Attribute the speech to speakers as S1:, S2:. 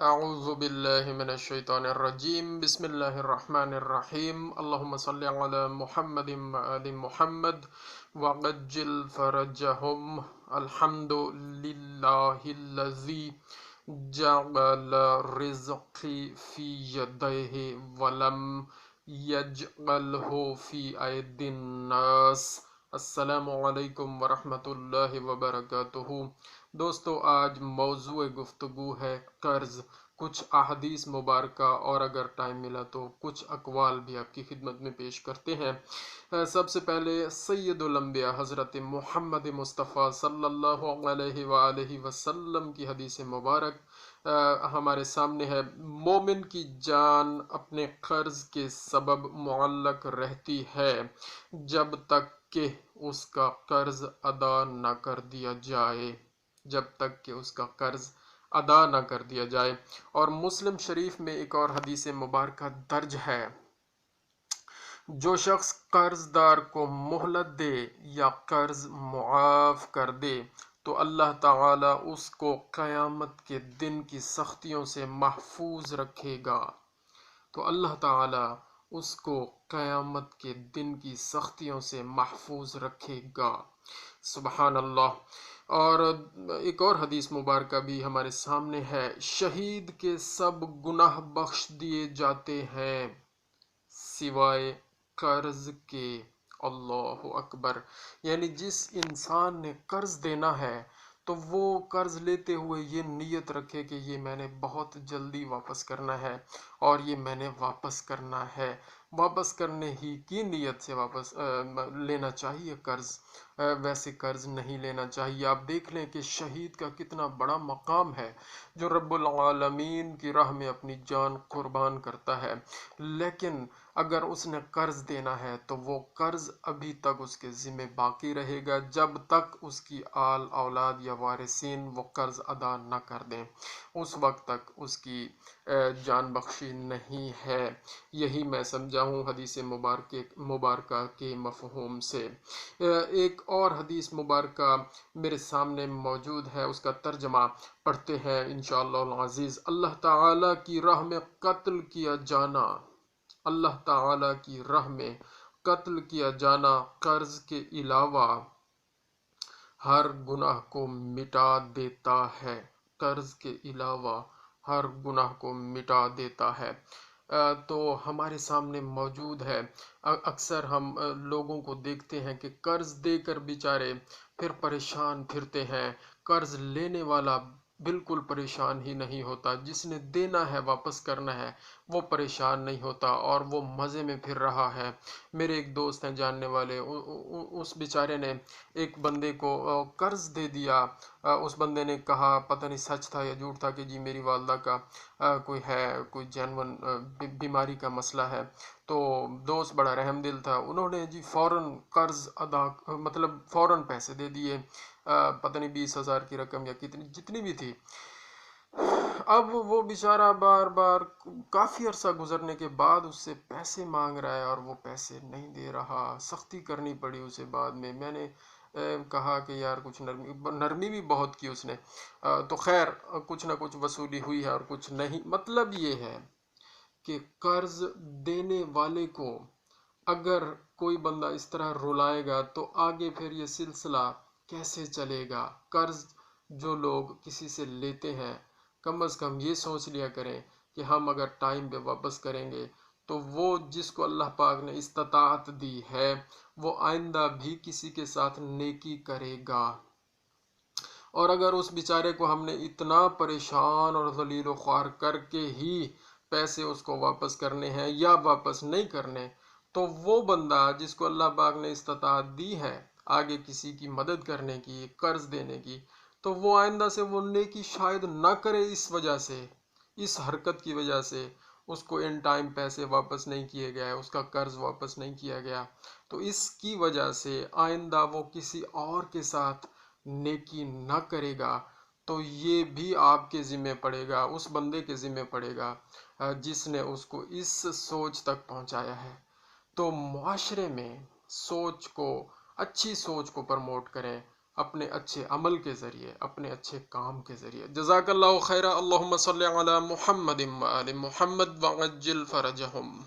S1: अऊज़ु बिल्लाहि मिनश शैतानिर रजीम बिस्मिल्लाहिर्रहमानिर्रहीम अल्लाहुम्मा सल्लि अला मुहम्मदिन व आलि मुहम्मद वअज्जिल फरजहुम अल्हम्दुलिल्लाहिल्लज़ी जअल रिज़्क़ी फ़ी यदैहि वलम यजअलहु फ़ी अयदिन नास। अस्सलामु अलैकुम वरहमतुल्लाहि वबरकातुहू। दोस्तों, आज मौजू गुफ्तगू है कर्ज। कुछ अहदीस मुबारका और अगर टाइम मिला तो कुछ अकवाल भी आपकी खिदमत में पेश करते हैं। सबसे पहले सैयदुल अंबिया हज़रत मोहम्मद मुस्तफ़ा सल्लल्लाहु अलैहि वसल्लम की हदीस मुबारक हमारे सामने है। मोमिन की जान अपने कर्ज के सबब मुअल्लक रहती है जब तक कि उसका कर्ज अदा न कर दिया जाए, जब तक कि उसका कर्ज अदा न कर दिया जाए। और मुस्लिम शरीफ में एक और हदीस मुबारक दर्ज है, जो शख्स कर्जदार को मोहलत दे या कर्ज मुआफ कर दे तो अल्लाह ताला उसको क़यामत के दिन की सख्तियों से महफूज रखेगा। तो अल्लाह ताला उसको क़यामत के दिन की सख्तियों से महफूज रखेगा। सुबहान अल्लाह। और एक और हदीस मुबारक भी हमारे सामने है, शहीद के सब गुनाह बख्श दिए जाते हैं सिवाय कर्ज के। अल्लाहु अकबर। यानी जिस इंसान ने कर्ज देना है तो वो कर्ज लेते हुए ये नीयत रखे कि ये मैंने बहुत जल्दी वापस करना है और ये मैंने वापस करना है। वापस करने ही की नीयत से वापस लेना चाहिए कर्ज, वैसे कर्ज नहीं लेना चाहिए। आप देख लें कि शहीद का कितना बड़ा मकाम है जो रब्बुल आलमीन की राह में अपनी जान कुर्बान करता है, लेकिन अगर उसने कर्ज देना है तो वो कर्ज अभी तक उसके ज़िम्मे बाकी रहेगा जब तक उसकी आल औलाद या वारिसीन वो कर्ज अदा न कर दें, उस वक्त तक उसकी जान बख्शी नहीं है। यही मैं समझा हूँ हदीस मुबारक के मफ़हूम से। एक और हदीस मुबारक मेरे सामने मौजूद है, उसका तर्जमा पढ़ते हैं इंशाअल्लाह अज़ीज़। अल्लाह ताला की राह में कत्ल किया जाना, अल्लाह ताला की राह में कत्ल किया जाना कर्ज के अलावा हर गुनाह को मिटा देता है। कर्ज के अलावा हर गुनाह को मिटा देता है। तो हमारे सामने मौजूद है, अक्सर हम लोगों को देखते हैं कि कर्ज देकर बेचारे फिर परेशान फिरते हैं। कर्ज लेने वाला बिल्कुल परेशान ही नहीं होता, जिसने देना है वापस करना है वो परेशान नहीं होता और वो मज़े में फिर रहा है। मेरे एक दोस्त हैं जानने वाले, उस बेचारे ने एक बंदे को कर्ज दे दिया। उस बंदे ने कहा, पता नहीं सच था या झूठ था, कि जी मेरी वालदा का कोई जानवन बीमारी का मसला है। तो दोस्त बड़ा रहमदिल था, उन्होंने जी फ़ौरन कर्ज अदा मतलब फ़ौरन पैसे दे दिए। पता नहीं 20,000 की रकम या कितनी जितनी भी थी। अब वो बेचारा बार बार काफ़ी अरसा गुजरने के बाद उससे पैसे मांग रहा है और वो पैसे नहीं दे रहा। सख्ती करनी पड़ी उसे बाद में। मैंने कहा कि यार कुछ नरमी भी बहुत की उसने। तो खैर कुछ ना कुछ वसूली हुई है और कुछ नहीं। मतलब ये है कि कर्ज देने वाले को अगर कोई बंदा इस तरह रुलाएगा तो आगे फिर ये सिलसिला कैसे चलेगा। कर्ज जो लोग किसी से लेते हैं कम अज़ कम ये सोच लिया करें कि हम अगर टाइम पे वापस करेंगे तो वो जिसको अल्लाह पाक ने इस्ताअत दी है वो आइंदा भी किसी के साथ नेकी करेगा। और अगर उस बेचारे को हमने इतना परेशान और ज़लील व ख्वार करके ही पैसे उसको वापस करने हैं या वापस नहीं करने, तो वो बंदा जिसको अल्लाह पाक ने इस्ताअत दी है आगे किसी की मदद करने की, कर्ज देने की, तो वो आइंदा से वो नेकी शायद ना करे। इस वजह से, इस हरकत की वजह से उसको इन टाइम पैसे वापस नहीं किए गए, उसका कर्ज वापस नहीं किया गया, तो इसकी वजह से आइंदा वो किसी और के साथ नेकी ना करेगा। तो ये भी आपके ज़िम्मे पड़ेगा, उस बंदे के ज़िम्मे पड़ेगा जिसने उसको इस सोच तक पहुंचाया है। तो मुआशरे में सोच को, अच्छी सोच को प्रमोट करें, اپنے اچھے عمل کے ذریعے، اپنے اچھے کام کے ذریعے۔ جزاک اللہ خیرہ۔ اللہم صلی علی محمد و آل محمد وعجل فرجہم۔